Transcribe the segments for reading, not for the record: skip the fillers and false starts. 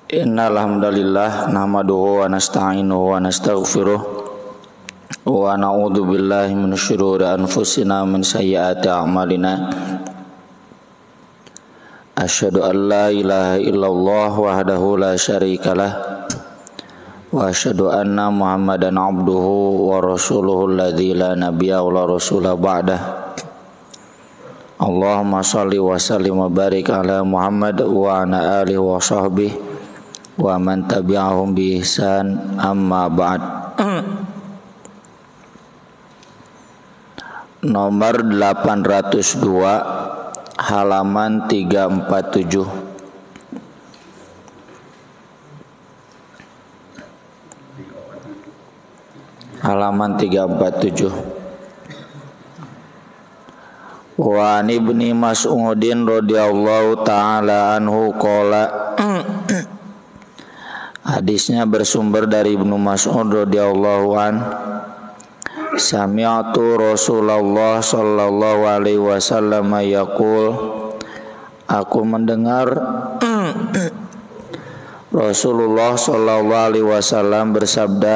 Innal hamdalillah nahmaduhu wa nasta'inuhu wa nastaghfiruh wa na'udzu billahi min syururi anfusina min sayyiati a'malina. Asyhadu an la ilaha illallah wahdahu la syarikalah wa asyhadu anna Muhammadan abduhu wa rasuluhu alladzi la nabiyya wa la rasula ba'dah. Allahumma shalli wa sallim wa barik ala Muhammad wa ala alihi wa sahbihi wa man tabi'ahum bi ihsan, amma ba'd. Nomor 802 halaman 347. Halaman 347. Wa an Ibni Mas'udin radhiyallahu ta'ala anhu qala. Hadisnya bersumber dari Ibnu Mas'ud radhiyallahu an. Sami'tu Rasulullah sallallahu alaihi wasallam yaqul, aku mendengar Rasulullah sallallahu alaihi wasallam bersabda,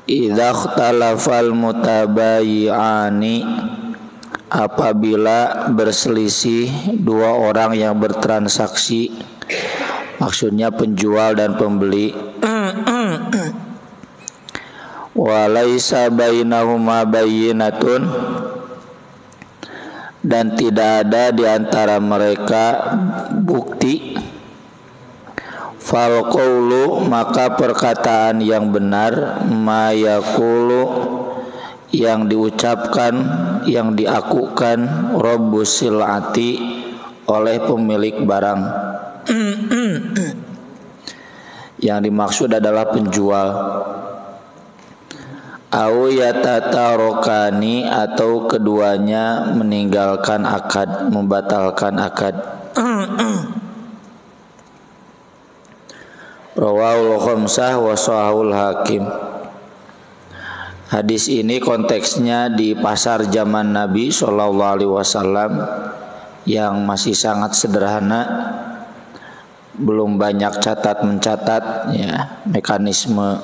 idza ikhtalafal mutabayyi'ani, apabila berselisih dua orang yang bertransaksi, maksudnya penjual dan pembeli, walaisa bainahuma bayyinatun, dan tidak ada di antara mereka bukti, fal qawlu, maka perkataan yang benar, ma yaqulu, yang diucapkan, yang diakukan, rabbus silati, oleh pemilik barang. Yang dimaksud adalah penjual. Au yatatarokani, atau keduanya meninggalkan akad, membatalkan akad. Rawahul khamsah wa sahahul hakim. Hadis ini konteksnya di pasar zaman Nabi sallallahu alaihi wasallam yang masih sangat sederhana, belum banyak catat mencatat, ya, mekanisme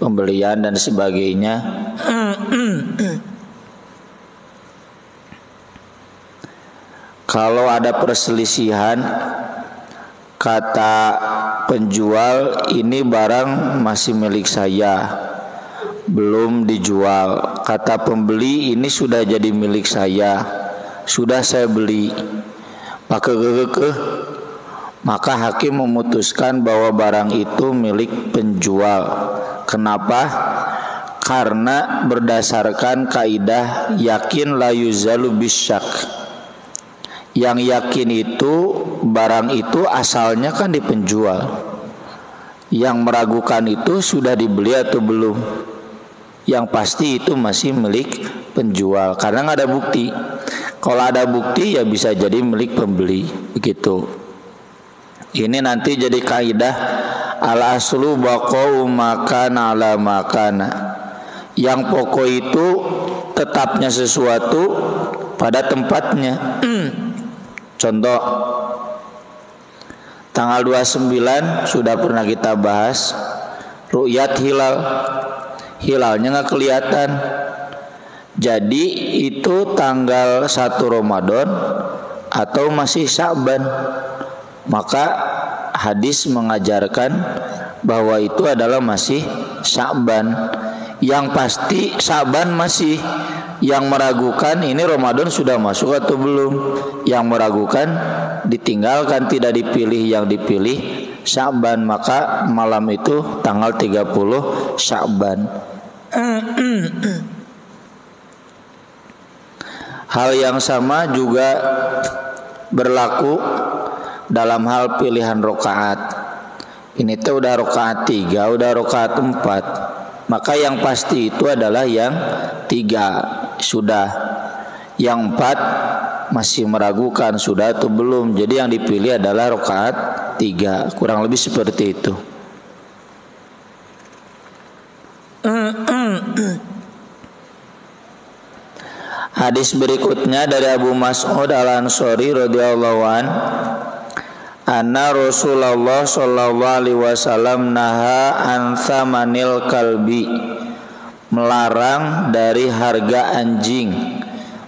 pembelian dan sebagainya. Kalau ada perselisihan, kata penjual, ini barang masih milik saya, belum dijual. Kata pembeli, ini sudah jadi milik saya, sudah saya beli. Maka hakim memutuskan bahwa barang itu milik penjual. Kenapa? Karena berdasarkan kaidah yakin la yuzalu bisyak. Yang yakin itu barang itu asalnya kan di penjual. Yang meragukan itu sudah dibeli atau belum. Yang pasti itu masih milik penjual karena nggak ada bukti. Kalau ada bukti ya bisa jadi milik pembeli, begitu. Ini nanti jadi kaidah al aslu baqau makana ala makana. Yang pokok itu tetapnya sesuatu pada tempatnya. Contoh, tanggal 29 sudah pernah kita bahas, ru'yat hilal. Hilalnya nggak kelihatan. Jadi itu tanggal 1 Ramadan atau masih Sya'ban. Maka hadis mengajarkan bahwa itu adalah masih Sya'ban. Yang pasti Sya'ban masih. Yang meragukan ini Ramadan sudah masuk atau belum. Yang meragukan ditinggalkan, tidak dipilih. Yang dipilih Sya'ban. Maka malam itu tanggal 30 Sya'ban. Hal yang sama juga berlaku dalam hal pilihan rokaat. Ini tuh udah rokaat 3, udah rokaat 4. Maka yang pasti itu adalah yang 3 sudah. Yang 4 masih meragukan sudah atau belum. Jadi yang dipilih adalah rokaat 3. Kurang lebih seperti itu. Hadis berikutnya dari Abu Mas'ud Al-Ansari radhiyallahu an, anna Rasulullah sallallahu alaihi wasallam naha an thamanil kalbi, melarang dari harga anjing.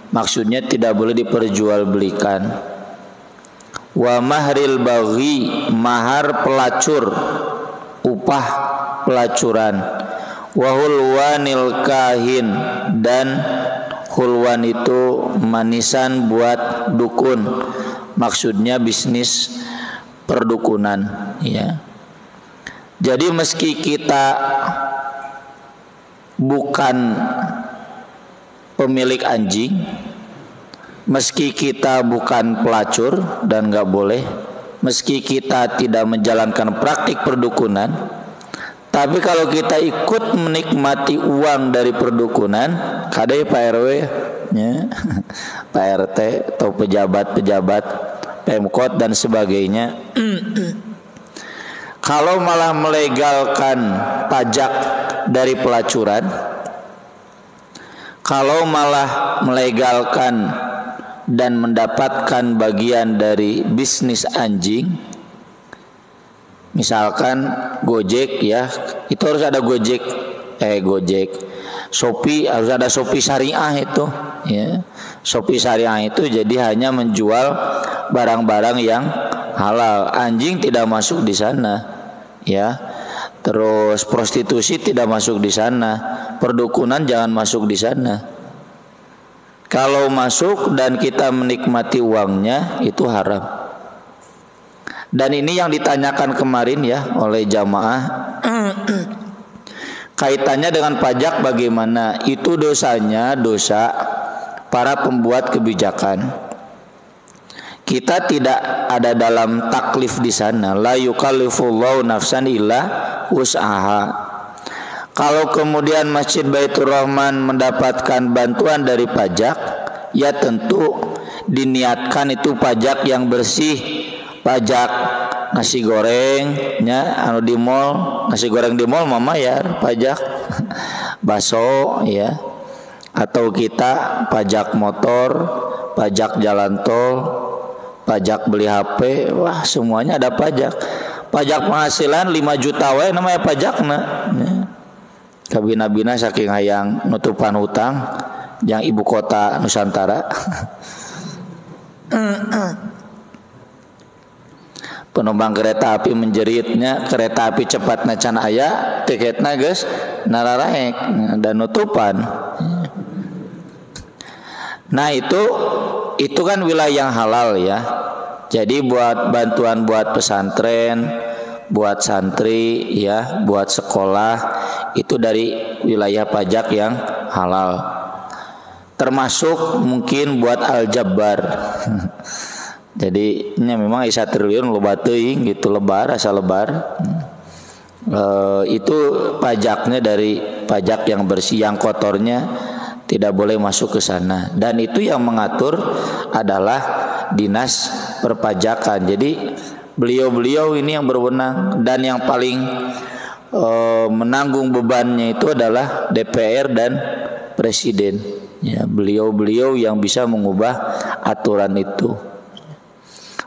Maksudnya tidak boleh diperjualbelikan. Wa mahril baghi, mahar pelacur, upah pelacuran. Wa hulwanil kahin, dan hulwan itu manisan buat dukun, maksudnya bisnis perdukunan, ya. Jadi meski kita bukan pemilik anjing, meski kita bukan pelacur dan nggak boleh, meski kita tidak menjalankan praktik perdukunan, tapi kalau kita ikut menikmati uang dari perdukunan, kadang Pak RW, ya, Pak RT atau pejabat-pejabat Pemkot dan sebagainya, kalau malah melegalkan pajak dari pelacuran, kalau malah melegalkan dan mendapatkan bagian dari bisnis anjing, misalkan Gojek, ya, itu harus ada Gojek, Shopee harus ada Shopee Syariah itu, ya. Shopee Syariah itu jadi hanya menjual barang-barang yang halal. Anjing tidak masuk di sana, ya. Terus prostitusi tidak masuk di sana, perdukunan jangan masuk di sana. Kalau masuk dan kita menikmati uangnya, itu haram. Dan ini yang ditanyakan kemarin, ya, oleh jamaah, kaitannya dengan pajak bagaimana? Itu dosanya dosa para pembuat kebijakan. Kita tidak ada dalam taklif di sana. La yukallifullahu nafsan illa wus'aha. Kalau kemudian Masjid Baitur Rahman mendapatkan bantuan dari pajak, ya tentu diniatkan itu pajak yang bersih, pajak nasi gorengnya, anu di mall, nasi goreng di mall mah bayar pajak, bakso, ya, atau kita pajak motor, pajak jalan tol, pajak beli HP, wah semuanya ada pajak. Pajak penghasilan 5 juta wae namanya pajakna, ya. Kabina-bina saking hayang nutupan hutang yang ibu kota Nusantara. Penumpang kereta api menjeritnya, kereta api cepat nacan aya, tiketna geus nararaek dan nutupan. Nah itu kan wilayah halal, ya. Jadi buat bantuan buat pesantren, buat santri, ya, buat sekolah, itu dari wilayah pajak yang halal. Termasuk mungkin buat Al-Jabbar. Jadi nya memang isa triliun loba teuing gitu, lebar asa lebar. Itu pajaknya dari pajak yang bersih, yang kotornya tidak boleh masuk ke sana. Dan itu yang mengatur adalah Dinas Perpajakan. Jadi beliau-beliau ini yang berwenang, dan yang paling menanggung bebannya itu adalah DPR dan Presiden, ya, beliau-beliau yang bisa mengubah aturan itu.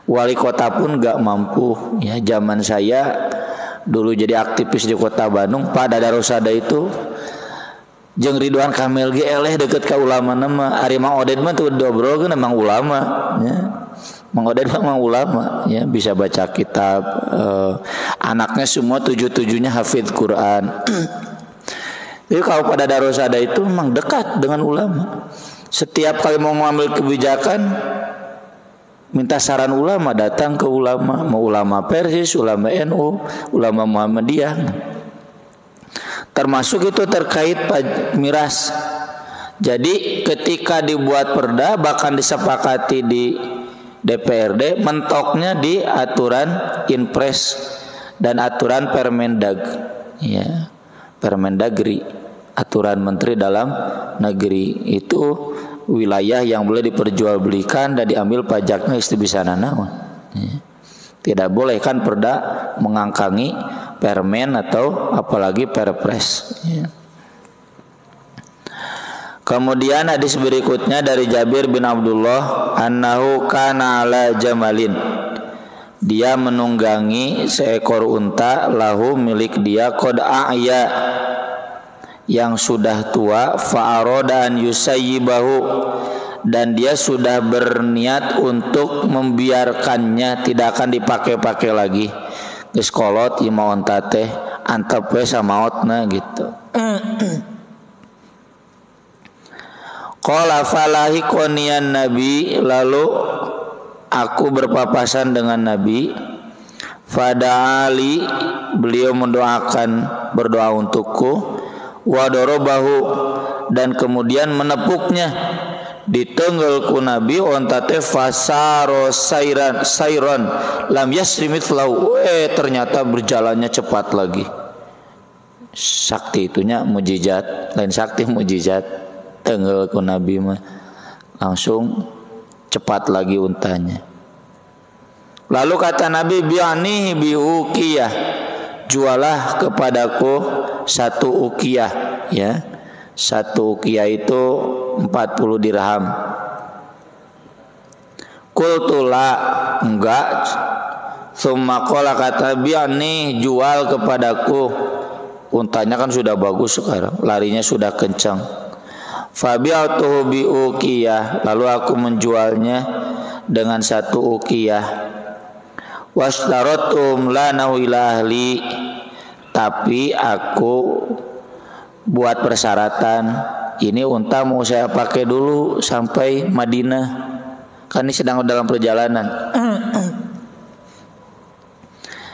Wali kota pun gak mampu, ya. Zaman saya dulu jadi aktivis di kota Bandung, Pak Dadarusada itu jeung Ridwan Kamil ge eleh deket ka ulama nama. Ari Mang Oded mah tuh dobrolkeun emang ulama, ya. Mang Oded memang ulama, ya, bisa baca kitab. Anaknya semua 7-7-nya hafidz Quran. Jadi kalau pada Darusada itu memang dekat dengan ulama. Setiap kali mau mengambil kebijakan, minta saran ulama, datang ke ulama, mau ulama Persis, ulama NU, ulama Muhammadiyah. Termasuk itu terkait miras. Jadi ketika dibuat perda, bahkan disepakati di DPRD, mentoknya di aturan Inpres dan aturan Permendag, ya, Permendagri, aturan Menteri Dalam Negeri. Itu wilayah yang boleh diperjualbelikan dan diambil pajaknya istibisana naon, ya. Tidak boleh kan perda mengangkangi permen atau apalagi perpres, ya. Kemudian hadis berikutnya dari Jabir bin Abdullah, annahu kana ala jamalin, dia menunggangi seekor unta, lahu milik dia, qad a'ya, yang sudah tua, fa'aroda an yusayyibahu, dan dia sudah berniat untuk membiarkannya, tidak akan dipakai-pakai lagi. Geus kolot ieu mah onta teh antep we samaotna gitu. Qala falahiqonian nabi, lalu aku berpapasan dengan Nabi. Fada'ali, beliau berdoa untukku. Wadorobahu, dan kemudian menepuknya. Ditenggelku Nabi onta teh fasaro sayran lam yasrimithlau, ternyata berjalannya cepat lagi. Sakti itunya mujizat, lain sakti mujizat. Tenggelku Nabi mah langsung cepat lagi untanya. Lalu kata Nabi, bi'ani bi'ukiyah, jualah kepadaku satu ukiyah, ya. Satu ukiyah itu 40 dirham. Qultula, enggak. Tsumma qala, kata bi'ani, jual kepadaku. Untanya kan sudah bagus sekarang, larinya sudah kencang. Fabi'atuhu bi'ukiyah, lalu aku menjualnya dengan satu ukiyah. Washtarotum lanahu ila ahli, tapi aku buat persyaratan, ini unta mau saya pakai dulu sampai Madinah, kan ini sedang dalam perjalanan.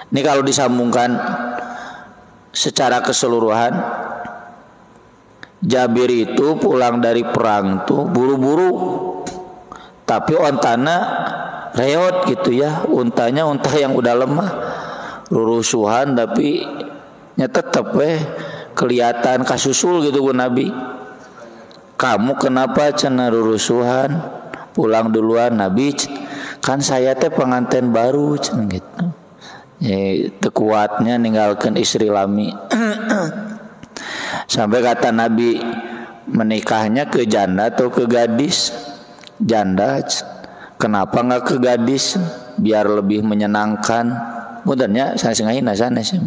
Ini kalau disambungkan secara keseluruhan, Jabir itu pulang dari perang tuh buru-buru, tapi ontana reot gitu ya. Untanya unta yang udah lemah, lurusuhan, tapi nya tetep kelihatan kasusul gitu ku Nabi. Kamu kenapa cenah lurusuhan? Pulang duluan Nabi. Kan saya teh pengantin baru cenah gitu. Tekuatnya ninggalkan istri lami. Sampai kata Nabi, menikahnya ke janda atau ke gadis? Janda. Kenapa nggak ke gadis? Biar lebih menyenangkan. Mudahnya saya sengaja sana sih.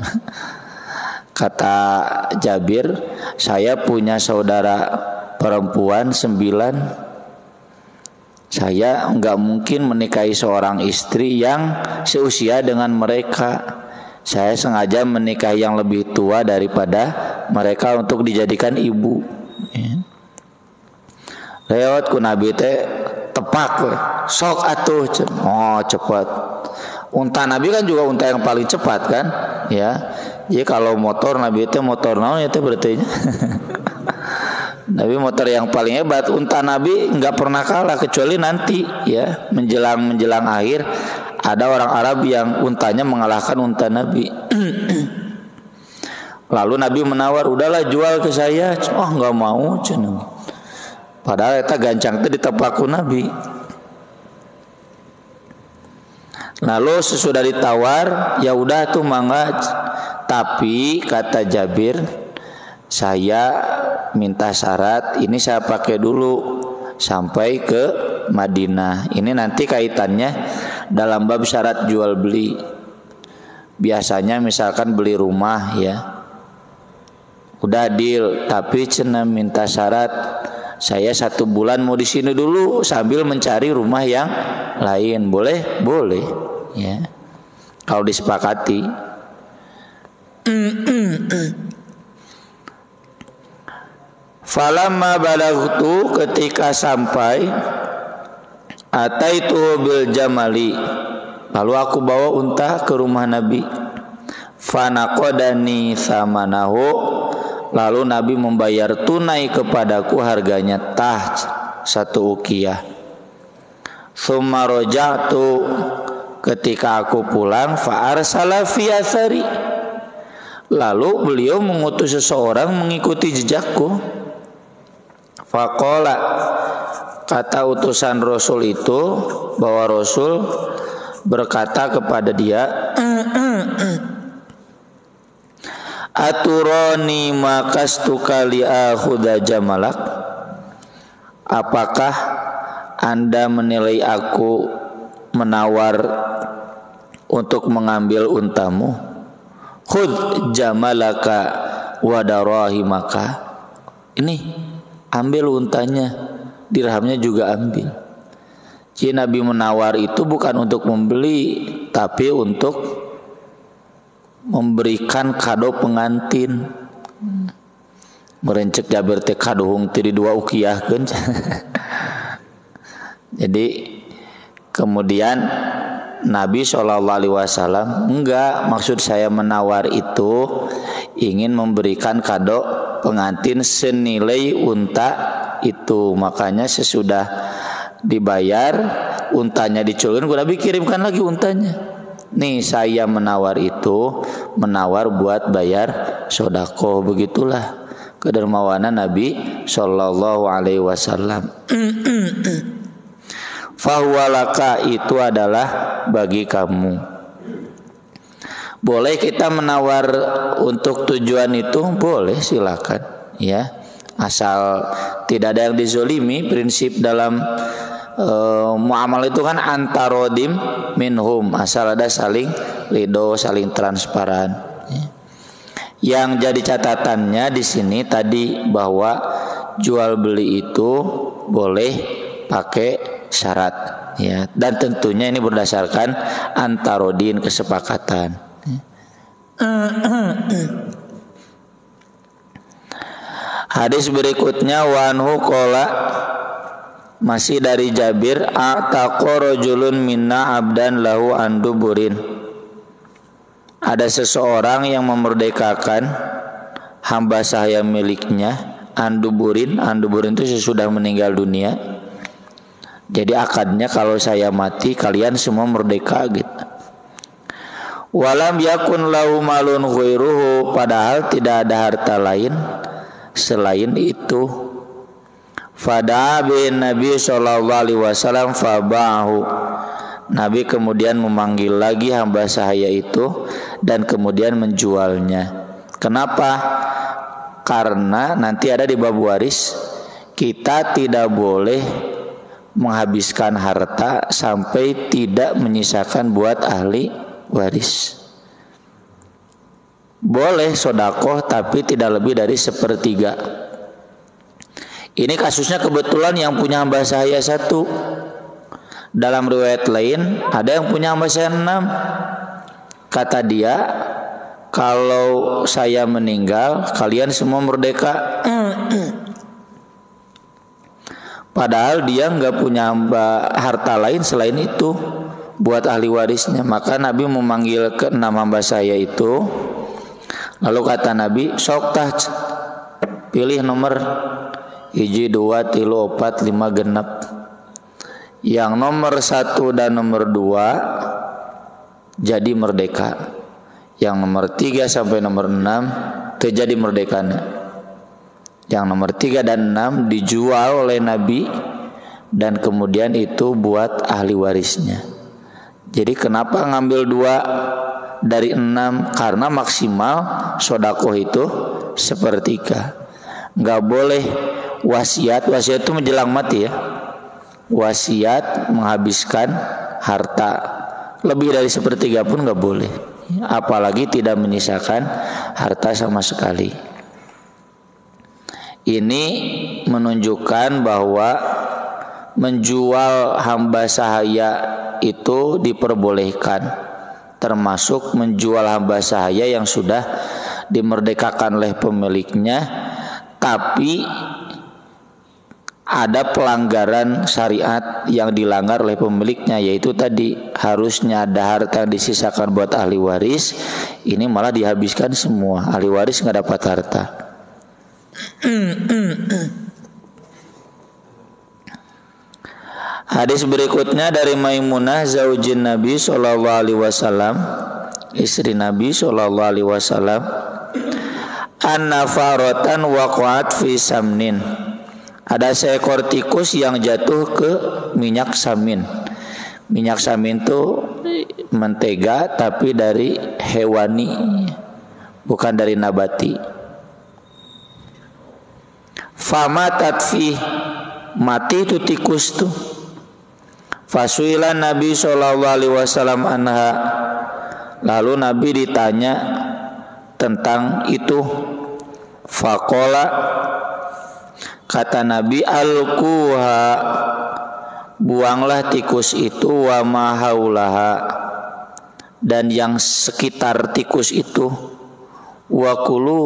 Kata Jabir, saya punya saudara perempuan 9. Saya nggak mungkin menikahi seorang istri yang seusia dengan mereka. Saya sengaja menikahi yang lebih tua daripada mereka untuk dijadikan ibu. Lewat ku Nabi teh tepak, sok atuh. Oh cepat. Unta Nabi kan juga unta yang paling cepat kan, ya. Jadi kalau motor Nabi teh motor naon ya teh berarti. Nabi motor yang paling hebat. Unta Nabi nggak pernah kalah, kecuali nanti ya menjelang akhir. Ada orang Arab yang untanya mengalahkan unta Nabi. Lalu Nabi menawar, udahlah jual ke saya. Oh nggak mau, cenah. Padahal eta gancang teh ditepaku Nabi. Lalu sesudah ditawar, ya udah tuh mangga. Tapi kata Jabir, saya minta syarat, ini saya pakai dulu sampai ke Madinah. Ini nanti kaitannya dalam bab syarat jual beli. Biasanya misalkan beli rumah ya, udah deal, tapi cenah minta syarat, saya 1 bulan mau di sini dulu sambil mencari rumah yang lain. Boleh? Boleh ya, kalau disepakati. Falamma balagtu, ketika sampai, ataitu bil jamali, lalu aku bawa unta ke rumah Nabi. Fanaqadani samanahu, lalu Nabi membayar tunai kepadaku harganya, 1 ukiyah. Tsumma raja'tu, ketika aku pulang, fa arsala fi athari, lalu beliau mengutus seseorang mengikuti jejakku. Faqala, kata utusan Rasul itu, bahwa Rasul berkata kepada dia, aturani makastuka li akhudha jamalak, apakah Anda menilai aku menawar untuk mengambil untamu? Khudh jamalaka wa darahimaka. Ini ambil untanya, dirhamnya juga ambil. Jadi Nabi menawar itu bukan untuk membeli, tapi untuk memberikan kado pengantin. Merencek Jabir teh kadohung ti dua ukiyahkeun. Jadi kemudian Nabi SAW enggak, maksud saya menawar itu ingin memberikan kado pengantin senilai unta itu. Makanya sesudah dibayar untanya diculun, Nabi kirimkan lagi untanya. Nih saya menawar itu, menawar buat bayar sodako. Begitulah kedermawanan Nabi Shallallahu Alaihi Wasallam. Fahuwalaka itu adalah bagi kamu. Boleh kita menawar untuk tujuan itu, boleh, silakan ya, asal tidak ada yang dizolimi. Prinsip dalam muamalah itu kan antarodim minhum, asal ada saling ridho, saling transparan ya. Yang jadi catatannya di sini tadi bahwa jual beli itu boleh pakai syarat ya, dan tentunya ini berdasarkan antarodin, kesepakatan. Hadis berikutnya wanhu qala, masih dari Jabir, ataqa rajulun minna abdan lahu anduburin. Ada seseorang yang memerdekakan hamba sahaya miliknya, anduburin itu sesudah meninggal dunia. Jadi akadnya kalau saya mati kalian semua merdeka gitu. Walam yakun lahu malun ghairuhu, padahal tidak ada harta lain selain itu. Fada'a bin Nabi sallallahu alaihi wasallam faba'ahu. Nabi kemudian memanggil lagi hamba sahaya itu dan kemudian menjualnya. Kenapa? Karena nanti ada di bab waris, kita tidak boleh menghabiskan harta sampai tidak menyisakan buat ahli waris. Boleh sodakoh tapi tidak lebih dari 1/3. Ini kasusnya kebetulan yang punya hamba sahaya 1. Dalam riwayat lain ada yang punya hamba sahaya 6. Kata dia, kalau saya meninggal kalian semua merdeka. Padahal dia nggak punya harta lain selain itu buat ahli warisnya. Maka Nabi memanggil ke 6 hamba saya itu. Lalu kata Nabi, sok tah, pilih nomor 1, 2, 3, 4, 5, genep. Yang nomor 1 dan nomor 2 jadi merdeka. Yang nomor 3 sampai nomor 6 terjadi merdekanya. Yang nomor 3 dan 6 dijual oleh Nabi dan kemudian itu buat ahli warisnya. Jadi kenapa ngambil 2 dari 6? Karena maksimal sodakoh itu 1/3. Nggak boleh wasiat. Wasiat itu menjelang mati ya. Wasiat menghabiskan harta lebih dari 1/3 pun nggak boleh. Apalagi tidak menyisakan harta sama sekali. Ini menunjukkan bahwa menjual hamba sahaya itu diperbolehkan, termasuk menjual hamba sahaya yang sudah dimerdekakan oleh pemiliknya, tapi ada pelanggaran syariat yang dilanggar oleh pemiliknya, yaitu tadi harusnya ada harta yang disisakan buat ahli waris, ini malah dihabiskan semua, ahli waris nggak dapat harta. Hadis berikutnya dari Maimunah zaujin Nabi sallallahu alaihi wasallam, istri Nabi sallallahu alaihi wasallam, anna faratan waqa'at fi samnin. Ada seekor tikus yang jatuh ke minyak samin. Minyak samin itu mentega tapi dari hewani, bukan dari nabati. Famatat fi, mati itu tikus tuh. Fasuila Nabi sallallahu alaihi wasallam anha, lalu Nabi ditanya tentang itu. Faqala, kata Nabi, alquha, buanglah tikus itu, wa ma haulaha, dan yang sekitar tikus itu, wa kulu,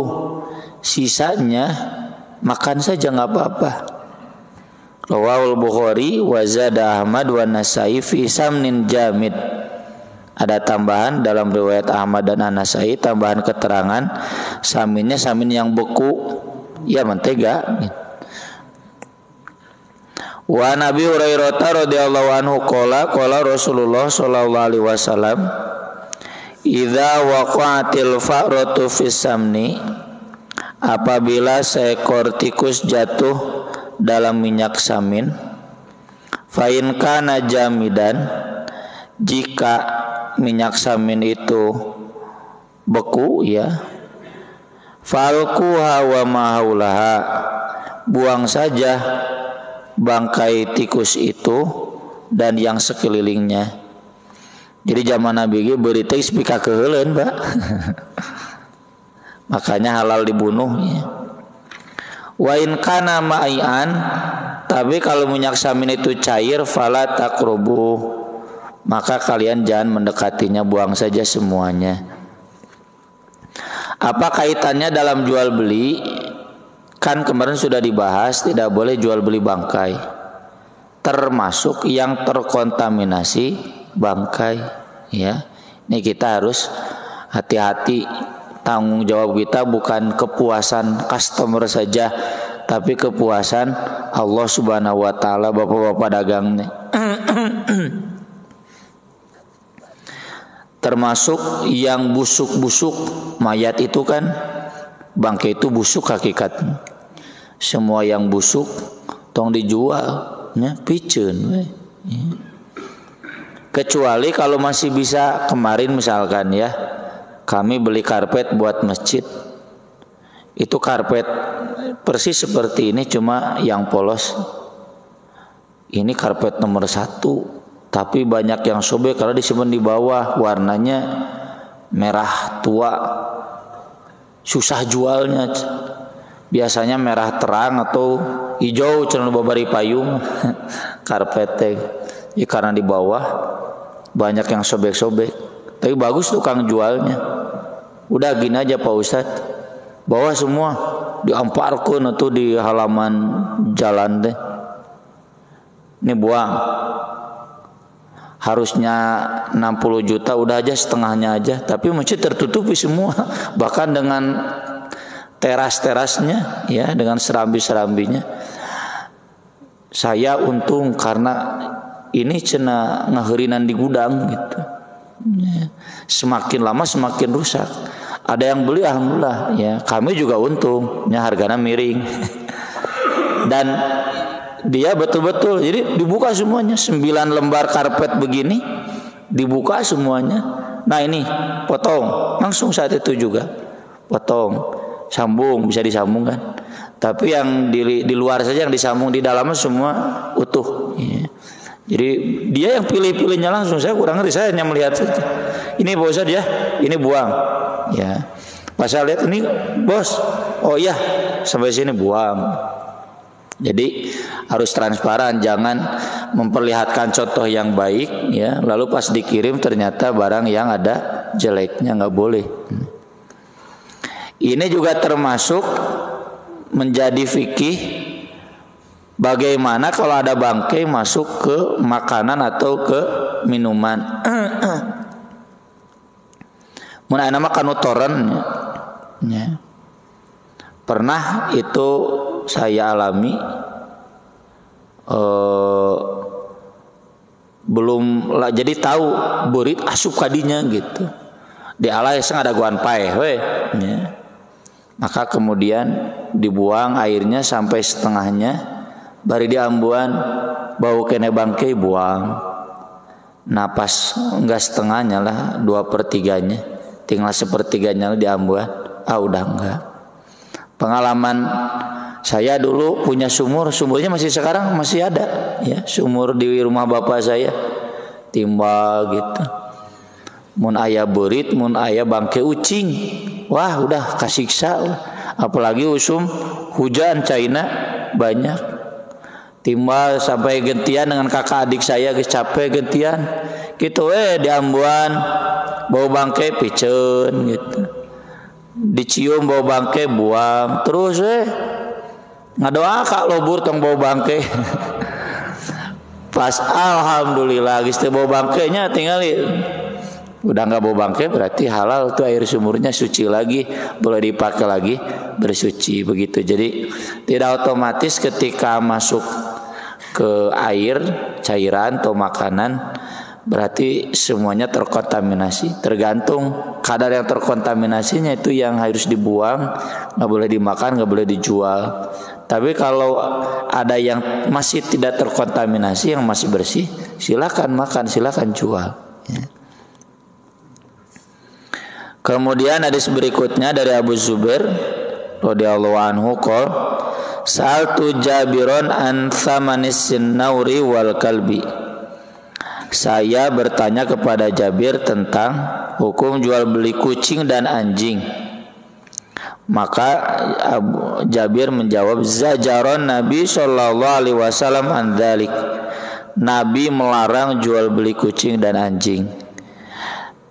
sisanya makan saja nggak apa-apa. Rawahul Bukhari wa zada Ahmad wa Nasai fi samnin jamid. Ada tambahan dalam riwayat Ahmad dan An-Nasai, tambahan keterangan saminnya samin yang beku, ya mentega. Wa Nabi Hurairah radhiyallahu anhu qala Rasulullah sallallahu alaihi wasallam, idza waqa'atil fa'ratu fis samni, apabila seekor tikus jatuh dalam minyak samin, fa in kana jamidan, jika minyak samin itu beku, ya, falquha wa ma haulaha, buang saja bangkai tikus itu dan yang sekelilingnya. Jadi zaman Nabi ge beuri teh pika keuleun, Pak. Makanya halal dibunuh, ya. Wa in kana ma'ian, tapi kalau minyak samin itu cair, fala taqrubu, maka kalian jangan mendekatinya, buang saja semuanya. Apa kaitannya dalam jual beli? Kan kemarin sudah dibahas tidak boleh jual beli bangkai, termasuk yang terkontaminasi bangkai, ya. Ini kita harus hati-hati. Tanggung jawab kita bukan kepuasan customer saja, tapi kepuasan Allah Subhanahu wa taala, bapak-bapak dagangnya. Termasuk yang busuk-busuk, mayat itu kan bangkai itu busuk hakikatnya. Semua yang busuk tong dijual, ya, piceun. Kecuali kalau masih bisa, kemarin misalkan, ya, kami beli karpet buat masjid. Itu karpet persis seperti ini, cuma yang polos. Ini karpet nomor 1, tapi banyak yang sobek karena disimpan di bawah, warnanya merah tua, susah jualnya. Biasanya merah terang atau hijau cenah babari payung karpet teh. Ya, karena di bawah banyak yang sobek-sobek. Tapi bagus tuh kang jualnya. Udah gini aja Pak Ustadz, bawa semua diamparkeun atuh di halaman jalan teh. Ini buang. Harusnya 60 juta, udah aja setengahnya aja. Tapi masjid tertutupi semua, bahkan dengan teras-terasnya, ya, dengan serambi-serambinya. Saya untung karena ini cenah ngaheurinan di gudang gitu. Ya, semakin lama semakin rusak. Ada yang beli, alhamdulillah, ya. Kami juga untung, ya, harganya miring. Dan dia betul-betul, jadi dibuka semuanya, 9 lembar karpet begini dibuka semuanya. Nah ini potong langsung saat itu juga, potong, sambung, bisa disambung kan. Tapi yang di luar saja, yang disambung, di dalamnya semua utuh, ya. Jadi dia yang pilih-pilihnya langsung. Saya kurang ngerti, saya hanya melihat saja. Ini bos dia, ini buang, ya. Pas saya lihat ini bos, oh iya sampai sini buang. Jadi harus transparan, jangan memperlihatkan contoh yang baik, ya, lalu pas dikirim ternyata barang yang ada jeleknya, nggak boleh. Ini juga termasuk menjadi fikih bagaimana kalau ada bangkai masuk ke makanan atau ke minuman. Mun aya mah kanutoren, ya. Pernah itu saya alami, belum lah, jadi tahu burit asup kadinya gitu. Di alay sang ada guan paeh we, ya. Maka kemudian dibuang airnya sampai setengahnya, bari diambuan bau kene bangkai, buang. Napas enggak setengahnya lah, 2/3-nya, tinggal 1/3-nya diambuan. Udah enggak. Pengalaman Saya dulu punya sumurnya masih sekarang masih ada ya, sumur di rumah bapak saya, timba gitu. Mun aya beurit, mun aya bangke ucing, wah udah kasiksa. Apalagi usum hujan caina banyak. Timbal sampai gentian dengan kakak adik saya geus capek gentian. Gitu di Ambuan bau bangke piceun gitu. Dicium bau bangke buang, terus ngadoa Kak lobur tong bau bangke. Pas alhamdulillah geus teu bau bangkenya tinggal udah nggak bau bangke, berarti halal tuh, air sumurnya suci lagi, boleh dipakai lagi, bersuci begitu. Jadi tidak otomatis ketika masuk ke air cairan atau makanan berarti semuanya terkontaminasi. Tergantung kadar yang terkontaminasinya, itu yang harus dibuang, nggak boleh dimakan, nggak boleh dijual. Tapi kalau ada yang masih tidak terkontaminasi, yang masih bersih, silakan makan, silakan jual ya. Kemudian hadis berikutnya dari Abu Zubair radhiyallahu anhu qol sa'altu Jabiron an thamanis nauri wal kalbi. Saya bertanya kepada Jabir tentang hukum jual beli kucing dan anjing. Maka Jabir menjawab, zajaron Nabi sallallahu alaihi wasallam an dzalik. Nabi melarang jual beli kucing dan anjing.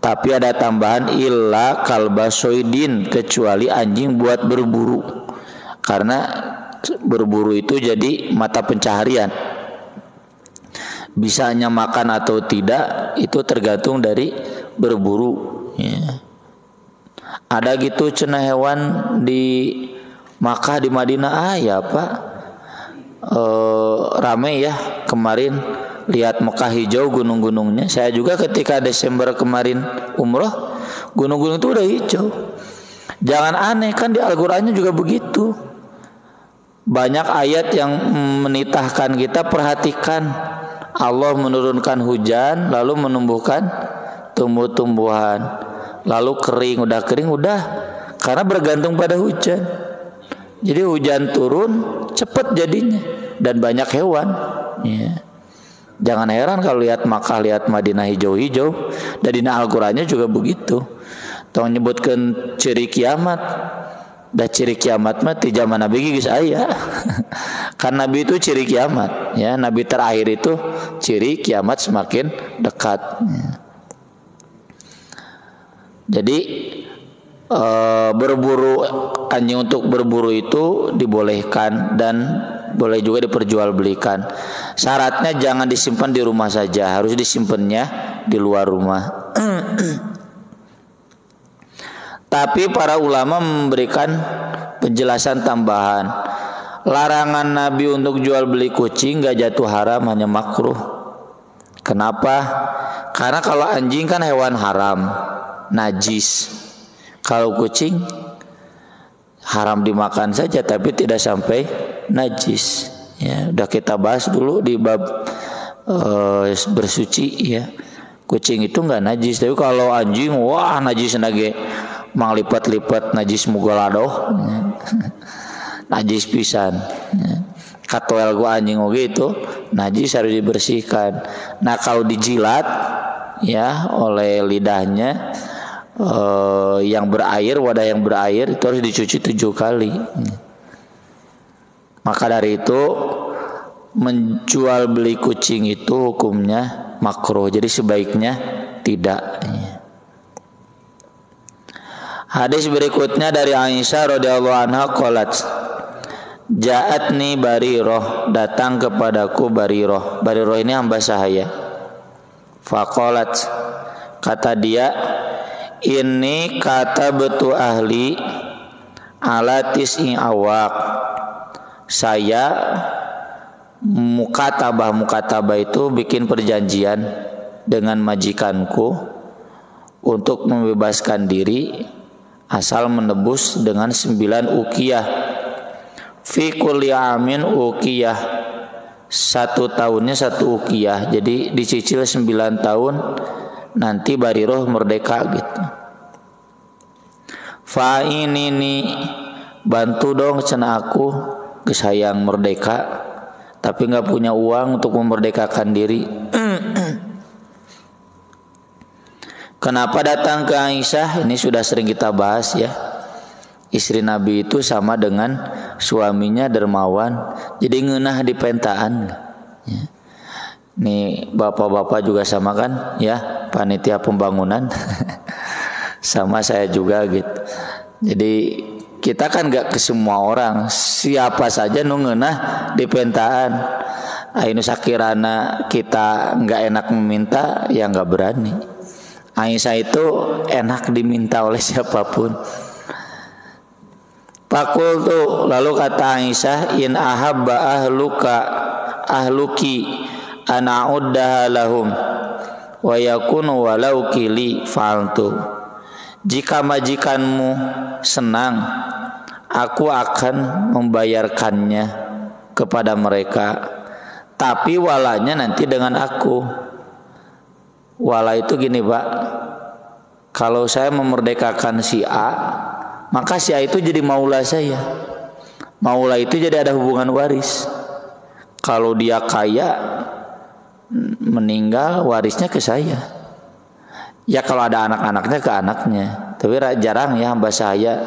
Tapi ada tambahan illa kalbasoidin, kecuali anjing buat berburu. Karena berburu itu jadi mata pencaharian. Bisanya makan atau tidak itu tergantung dari berburu ya. Ada gitu cenah hewan di Makkah, di Madinah ya Pak, rame ya kemarin. Lihat Mekah hijau gunung-gunungnya. Saya juga ketika Desember kemarin umroh, gunung-gunung itu udah hijau. Jangan aneh, kan di Al-Qur'annya juga begitu. Banyak ayat yang menitahkan kita, perhatikan. Allah menurunkan hujan, lalu menumbuhkan tumbuh-tumbuhan. Lalu kering, udah karena bergantung pada hujan. Jadi hujan turun cepat jadinya, dan banyak hewan ya. Jangan heran kalau lihat Makkah, lihat Madinah hijau-hijau. Dan di Al-Qur'annya juga begitu. Tong nyebutkan ciri kiamat. Da ciri kiamat mah ti zaman Nabi geus aya. Kan Nabi itu ciri kiamat ya. Nabi terakhir itu ciri kiamat semakin dekat ya. Jadi berburu anjing, untuk berburu itu dibolehkan dan boleh juga diperjualbelikan. Syaratnya jangan disimpan di rumah saja, harus disimpannya di luar rumah. Tapi para ulama memberikan penjelasan tambahan. Larangan Nabi untuk jual beli kucing gak jatuh haram, hanya makruh. Kenapa? Karena kalau anjing kan hewan haram, najis. Kalau kucing haram dimakan saja, tapi tidak sampai najis. Ya, udah kita bahas dulu di bab bersuci ya. Kucing itu nggak najis, tapi kalau anjing wah najis nage, mang lipat-lipat najis mugaladoh. Ya. Najis pisan. Ya. Katoel gua anjing oge itu najis, harus dibersihkan. Nah kalau dijilat ya oleh lidahnya, yang berair, wadah yang berair itu harus dicuci 7 kali. Maka dari itu menjual beli kucing itu hukumnya makruh. Jadi sebaiknya tidak. Hadis berikutnya dari Aisyah radhiyallahu anha qalat, ja'atni Barirah, datang kepadaku Barirah. Barirah ini hamba sahaya. Faqalat, kata dia, ini kata betu ahli ala tis'i awak. Saya mukatabah itu bikin perjanjian dengan majikanku untuk membebaskan diri asal menebus dengan 9 uqiyah. Fi kulli amin uqiyah, 1 tahunnya 1 uqiyah. Jadi dicicil 9 tahun, nanti Barirah merdeka gitu. Fa ini bantu dong cenah aku kesayang merdeka tapi nggak punya uang untuk memerdekakan diri. Kenapa datang ke Aisyah? Ini sudah sering kita bahas ya. Istri Nabi itu sama dengan suaminya dermawan, jadi ngeunah di pentaan. Ya. Nih bapak-bapak juga sama kan ya, panitia pembangunan. Sama saya juga gitu. Jadi kita kan gak ke semua orang, siapa saja nu ngeunah di pentaan. Ainu sakirana kita nggak enak meminta, ya nggak berani. Aisyah itu enak diminta oleh siapapun. Pakul tuh lalu kata Aisyah, in ahabba ahluki ana'uddaha lahum wa yakunu walau kili fa'altu. Jika majikanmu senang, aku akan membayarkannya kepada mereka, tapi walanya nanti dengan aku. Wala itu gini Pak, kalau saya memerdekakan si A, maka si A itu jadi maula saya. Maula itu jadi ada hubungan waris. Kalau dia kaya, meninggal warisnya ke saya. Ya kalau ada anak-anaknya ke anaknya. Tapi jarang ya hamba saya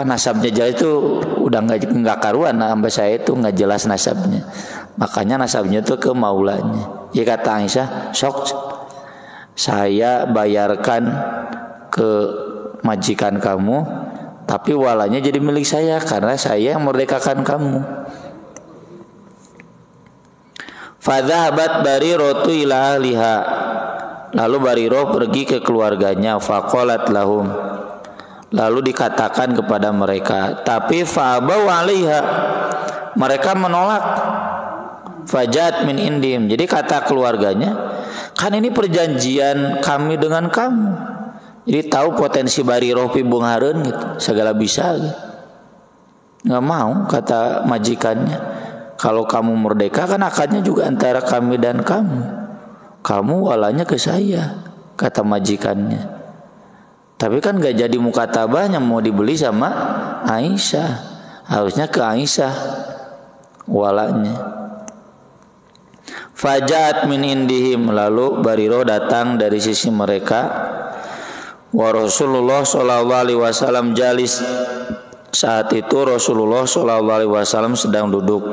nasabnya jelas itu udah nggak karuan. Hamba saya itu nggak jelas nasabnya. Makanya nasabnya itu ke maulanya. Ya kata Aisyah, sok saya bayarkan ke majikan kamu, tapi walanya jadi milik saya karena saya yang merdekakan kamu. Fadhahabat Bariratu ila ahliha. Lalu Bariroh pergi ke keluarganya. Faqalat lahum. Lalu dikatakan kepada mereka, tapi fa'abau 'alaiha. Mereka menolak. Fajat min indim. Jadi kata keluarganya, kan ini perjanjian kami dengan kamu. Jadi tahu potensi Bariroh pibung hareun gitu, segala bisa gitu. Nggak mau kata majikannya. Kalau kamu merdeka kan akadnya juga antara kami dan kamu. Kamu walanya ke saya, kata majikannya. Tapi kan gak jadi mukatabahnya mau dibeli sama Aisyah. Harusnya ke Aisyah walanya. Fajat min indihim. Lalu Bariroh datang dari sisi mereka. Wa Rasulullah sallallahu alaihi wasallam jalis. Saat itu Rasulullah sallallahu alaihi wasallam sedang duduk.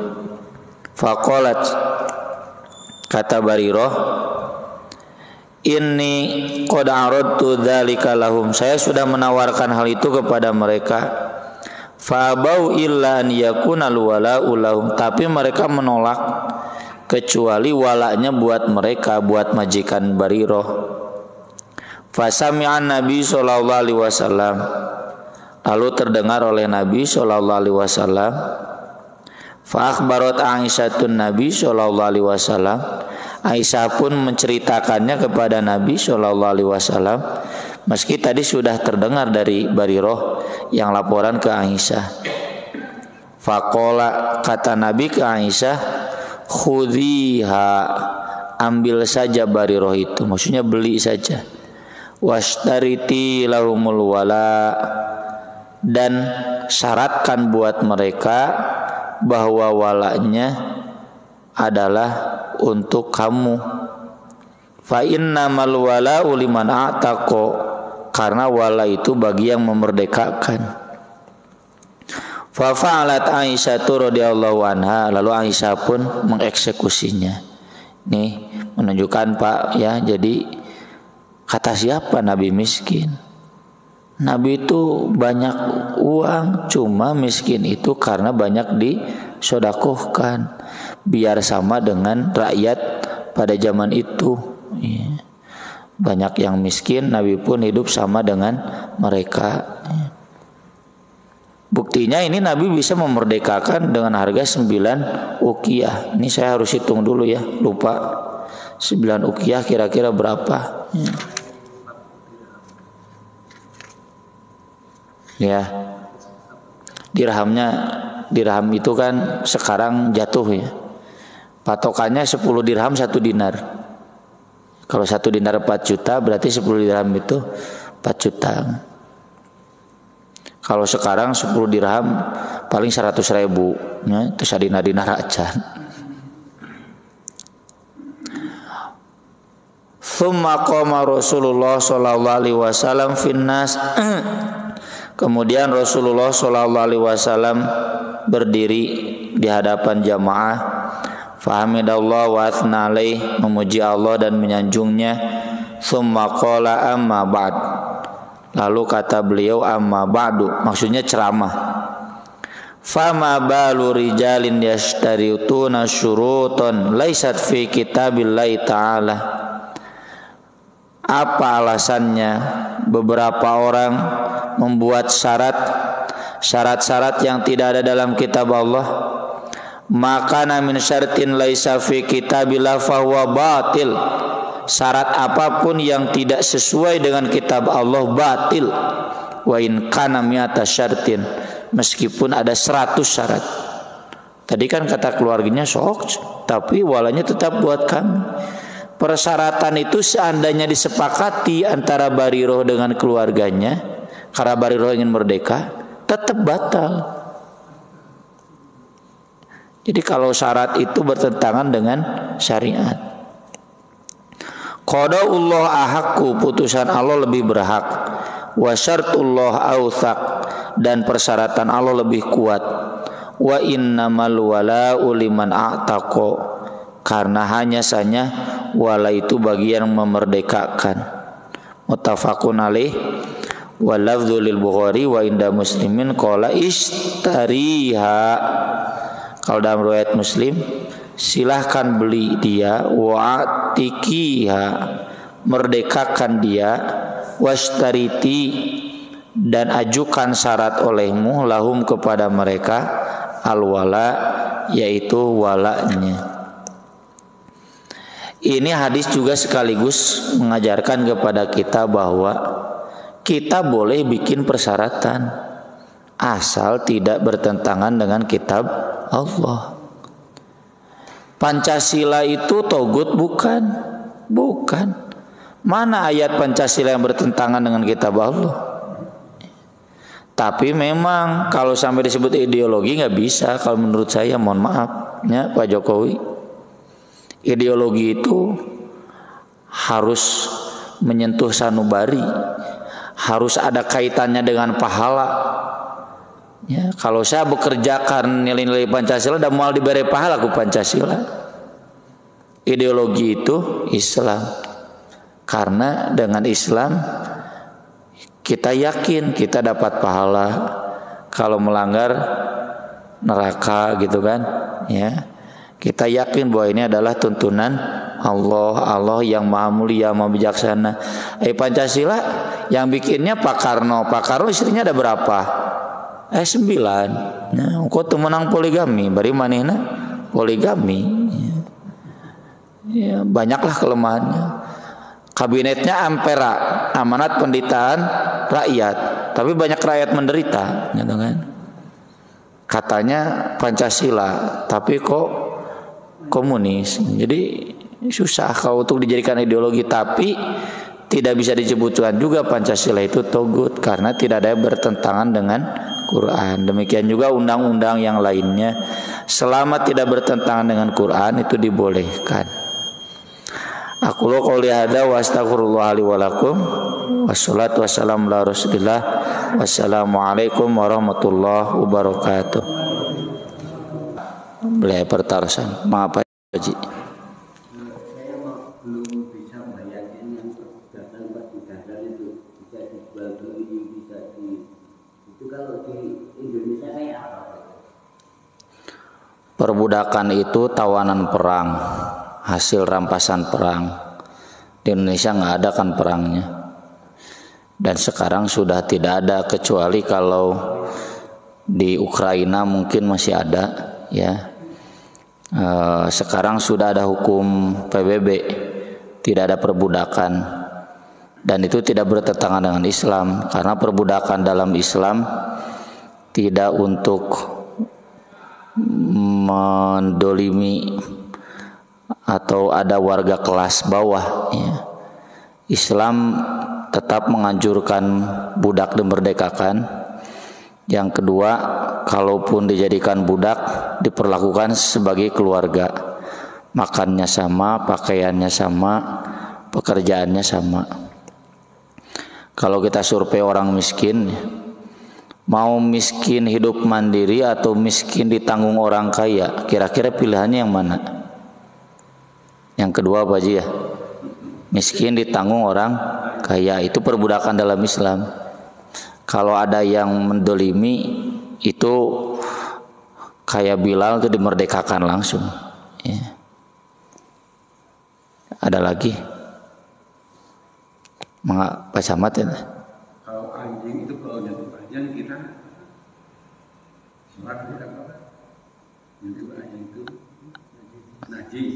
Faqalat, kata Bariroh, inni qad aradtu dzalika lahum. Saya sudah menawarkan hal itu kepada mereka. Fa bau illa an yakuna wala'u lahum. Tapi mereka menolak kecuali walanya buat mereka, buat majikan Bariroh. Fasami'an Nabi sallallahu alaihi wasallam. Lalu terdengar oleh Nabi sallallahu alaihi wasallam. Fa akhbarat Aisyatun Nabi sallallahu alaihi wasallam. Aisyah pun menceritakannya kepada Nabi sallallahu alaihi wasallam. Meski tadi sudah terdengar dari Bariroh yang laporan ke Aisyah. Faqala, kata Nabi ke Aisyah, khudhiha, ambil saja Bariroh itu, maksudnya beli saja. Washtariti lahumul wala, dan syaratkan buat mereka bahwa walanya adalah untuk kamu. Fa innamal wala'u liman a'taqa, karena wala itu bagi yang memerdekakan. Fa fa'alat Aisyah radhiyallahu anha, lalu Aisyah pun mengeksekusinya. Nih menunjukkan Pak ya, jadi kata siapa Nabi miskin? Nabi itu banyak uang, cuma miskin itu karena banyak disodakohkan, biar sama dengan rakyat pada zaman itu. Ya. Banyak yang miskin, Nabi pun hidup sama dengan mereka. Buktinya ini Nabi bisa memerdekakan dengan harga 9 uqiyah. Ini saya harus hitung dulu ya, lupa. 9 uqiyah kira-kira berapa? Ya. Dirham itu kan sekarang jatuh ya. Patokannya 10 dirham 1 dinar. Kalau 1 dinar 4 juta, berarti 10 dirham itu 4 juta. Kalau sekarang 10 dirham paling 100.000 ya, terus adina racan. Tsumma qama Rasulullah sallallahu alaihi wasallam finnas. Kemudian Rasulullah sallallahu alaihi wasallam berdiri di hadapan jamaah. Fahamidallah wa atsna alaih, memuji Allah dan menyanjungnya. Tsumma qala amma ba'd. Lalu kata beliau amma ba'du, maksudnya ceramah. Fama balu rijalin yashtarituna syurutan laisat fi kitabillahi ta'ala. Apa alasannya beberapa orang membuat syarat-syarat yang tidak ada dalam kitab Allah? Maka min syartin laisa fi kitabillah fahuwa batil. Syarat apapun yang tidak sesuai dengan kitab Allah batil. Wa in kana mi'ata syartin, meskipun ada 100 syarat. Tadi kan kata keluarganya sok, tapi walanya tetap buat kami. Persyaratan itu seandainya disepakati antara Bariroh dengan keluarganya, karena Bariroh ingin merdeka, tetap batal. Jadi kalau syarat itu bertentangan dengan syariat. Qadaullah ahaqqu, putusan Allah lebih berhak. Wa syartullah awthaq, dan persyaratan Allah lebih kuat. Wa innamal wala'u liman a'taqa, karena hanya saja wala itu bagi yang memerdekakan. Muttafaqun alaih. Wa lafdzu lil Bukhari wa inda Muslimin qala ishtariha. Kalau dalam riwayat Muslim, silahkan beli dia, wa'tikiha, merdekakan dia, washtariti, dan ajukan syarat olehmu lahum kepada mereka, al-wala, yaitu walanya. Ini hadis juga sekaligus mengajarkan kepada kita bahwa kita boleh bikin persyaratan asal tidak bertentangan dengan kitab Allah. Pancasila itu togut bukan? Bukan. Mana ayat Pancasila yang bertentangan dengan kitab Allah? Tapi memang kalau sampai disebut ideologi nggak bisa. Kalau menurut saya, mohon maaf ya Pak Jokowi, ideologi itu harus menyentuh sanubari, harus ada kaitannya dengan pahala. Ya, kalau saya bekerja karena nilai-nilai Pancasila, dan mau diberi pahala ke Pancasila. Ideologi itu Islam, karena dengan Islam kita yakin kita dapat pahala. Kalau melanggar neraka gitu kan, ya. Kita yakin bahwa ini adalah tuntunan Allah yang maha mulia, maha bijaksana. Pancasila yang bikinnya Pak Karno. Pak Karno istrinya ada berapa? 9. Nah, kok temenang poligami, bari manehna poligami. Ya, banyaklah kelemahannya. Kabinetnya Ampera, amanat pendidikan rakyat, tapi banyak rakyat menderita, gitu kan? Katanya Pancasila, tapi kok komunis. Jadi susah kalau untuk dijadikan ideologi, tapi tidak bisa disebutkan juga Pancasila itu togut karena tidak ada yang bertentangan dengan Quran. Demikian juga undang-undang yang lainnya, selama tidak bertentangan dengan Quran itu dibolehkan. Aku qouli hada wa astaghfirullah li wa lakum. Wassalatu wassalamu ala Rasulillah. Wassalamualaikum warahmatullahi wabarakatuh. Beliau pertarasan. Maaf Pak Haji. Perbudakan itu tawanan perang, hasil rampasan perang. Di Indonesia nggak ada kan perangnya, dan sekarang sudah tidak ada, kecuali kalau di Ukraina mungkin masih ada ya. Sekarang sudah ada hukum PBB, tidak ada perbudakan, dan itu tidak bertentangan dengan Islam, karena perbudakan dalam Islam tidak untuk mendolimi atau ada warga kelas bawah ya. Islam tetap menganjurkan budak dimerdekakan, Yang kedua, kalaupun dijadikan budak, diperlakukan sebagai keluarga. Makannya sama, pakaiannya sama, pekerjaannya sama. Kalau kita survei orang miskin, mau miskin hidup mandiri atau miskin ditanggung orang kaya, kira-kira pilihannya yang mana? Yang kedua Pak Haji ya, miskin ditanggung orang kaya, itu perbudakan dalam Islam. Kalau ada yang mendolimi, itu kayak Bilal itu dimerdekakan langsung ya. Ada lagi Pak Samad ya? Kalau anjing itu kalau nyentuh anjing kita sholat kita apa? Nyentuh anjing itu najis.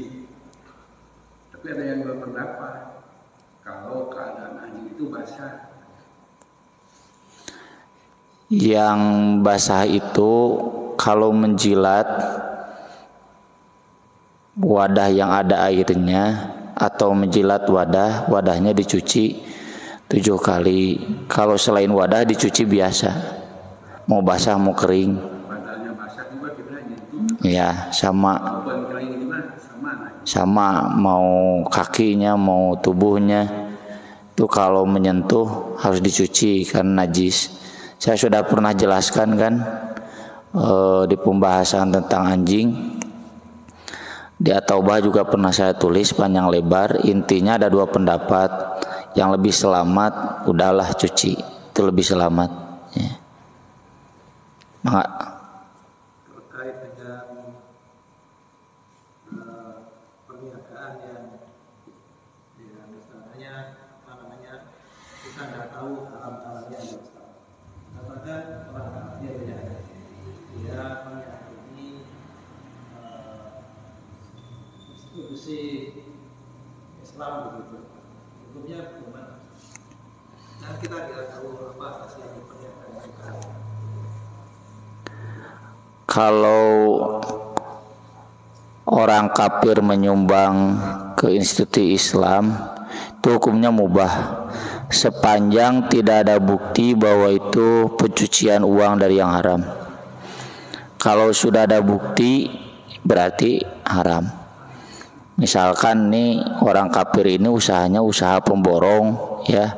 Tapi ada yang berpendapat kalau keadaan anjing itu basah. Yang basah itu kalau menjilat wadah yang ada airnya atau menjilat wadahnya dicuci 7 kali. Kalau selain wadah dicuci biasa, mau basah mau kering. Wadahnya basah juga kita nyentuh. Ya sama. Sama mau kakinya mau tubuhnya itu kalau menyentuh harus dicuci karena najis. Saya sudah pernah jelaskan kan di pembahasan tentang anjing. Di At-Taubah juga pernah saya tulis panjang lebar. Intinya ada 2 pendapat. Yang lebih selamat udahlah cuci, itu lebih selamat ya. Terkait dengan perniagaan yang misalnya kita nggak tahu haram-haramnya ya Ustaz. Katakan orang kafir ya, dia meyakini institusi Islam begitu, hukumnya bagaimana? Dan kita tidak tahu apa hasil perniagaan kita. Kalau orang kafir menyumbang ke institusi Islam, itu hukumnya mubah sepanjang tidak ada bukti bahwa itu pencucian uang dari yang haram. Kalau sudah ada bukti berarti haram. Misalkan nih orang kafir ini usahanya usaha pemborong ya,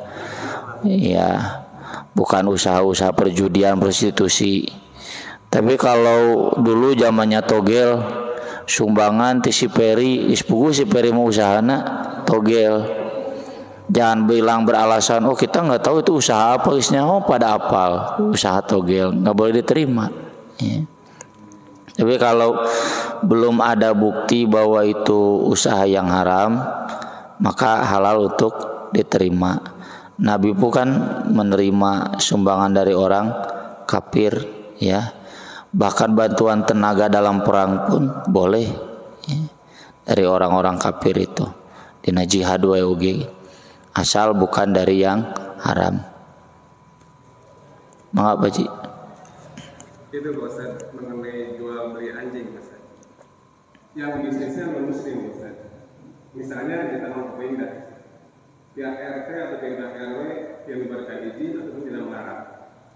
bukan usaha-usaha perjudian prostitusi. Tapi kalau dulu zamannya togel, sumbangan ti si Peri, ispugu si Peri mau usahana togel. Jangan bilang beralasan, oh kita nggak tahu itu usaha apa, isnya oh pada apal usaha togel, nggak boleh diterima. Ya. Tapi kalau belum ada bukti bahwa itu usaha yang haram, maka halal untuk diterima. Nabi pun kan menerima sumbangan dari orang kafir, ya. Bahkan bantuan tenaga dalam perang pun boleh ya, dari orang-orang kafir itu dina jihad WUG, asal bukan dari yang haram. Mengapa Ci? Itu Ustaz mengenai jual beli anjing Ustaz. Yang bisnisnya non muslim Ustaz. Misalnya di Taman Pemda, pihak RT atau pihak RW yang memberikan izin ataupun tidak melarang.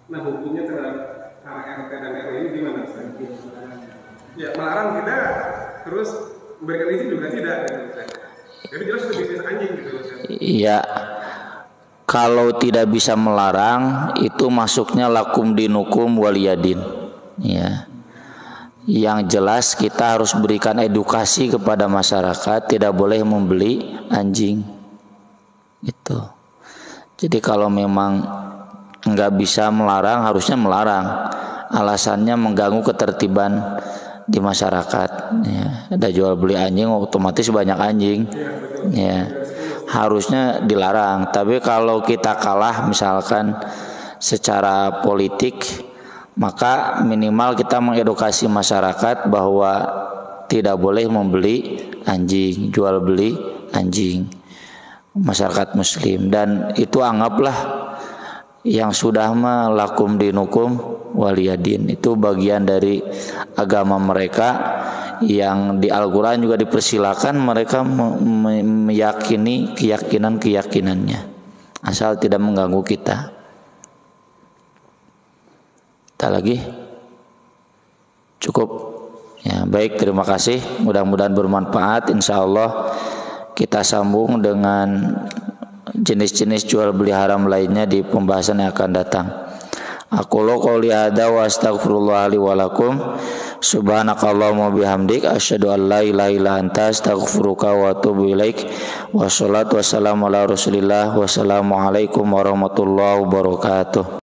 Nah hukumnya terhadap RT dan RW ini gimana Ustaz? Ya melarang tidak, terus memberikan izin juga tidak gitu Ustaz. Jadi jelas itu bisnis anjing gitu Ustaz. Iya. Kalau tidak bisa melarang itu masuknya lakum dinukum waliyadin. Ya. Yang jelas kita harus berikan edukasi kepada masyarakat, tidak boleh membeli anjing. Itu. Jadi kalau memang nggak bisa melarang, harusnya melarang. Alasannya mengganggu ketertiban di masyarakat. Ya. Ada jual beli anjing, otomatis banyak anjing. Ya. Harusnya dilarang. Tapi kalau kita kalah misalkan secara politik, maka minimal kita mengedukasi masyarakat bahwa tidak boleh membeli anjing, jual beli anjing, masyarakat muslim. Dan itu anggaplah yang sudah melakum dinukum waliyadin, itu bagian dari agama mereka yang di Al-Quran juga dipersilakan mereka meyakini keyakinan-keyakinannya asal tidak mengganggu kita. Ada lagi? Cukup. Ya, baik, terima kasih. Mudah-mudahan bermanfaat. Insya Allah kita sambung dengan jenis-jenis jual beli haram lainnya di pembahasan yang akan datang. Aku qouli hadza wa astaghfirullah li wa lakum. Subhanakallahumma bihamdik asyhadu an la ilaha illa anta astaghfiruka wa atubu ilaik. Wassalatu wassalamu ala Rasulillah. Wassalamualaikum warahmatullahi wabarakatuh.